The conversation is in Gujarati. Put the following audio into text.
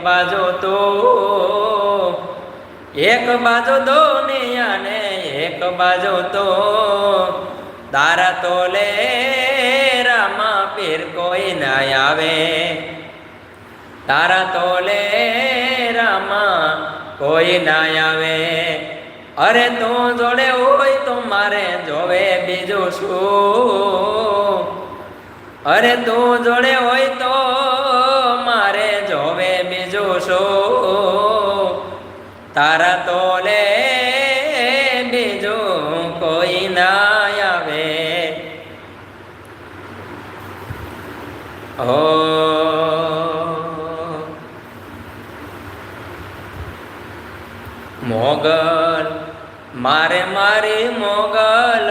બાજુ તું, એક બાજુ દુનિયા ને એક બાજુ તો તારા તોલે રામા પીર કોઈ ના આવે, તારા તોલે રામા કોઈ ના આવે. અરે તું જોડે હોય તો મારે જોવે બીજું શું, અરે તું જોડે હોય તો મારે જોવે બીજું શું, તારા તોલે બીજું કોઈ ના આવે. હો મોગલ મારે મારી મોગલ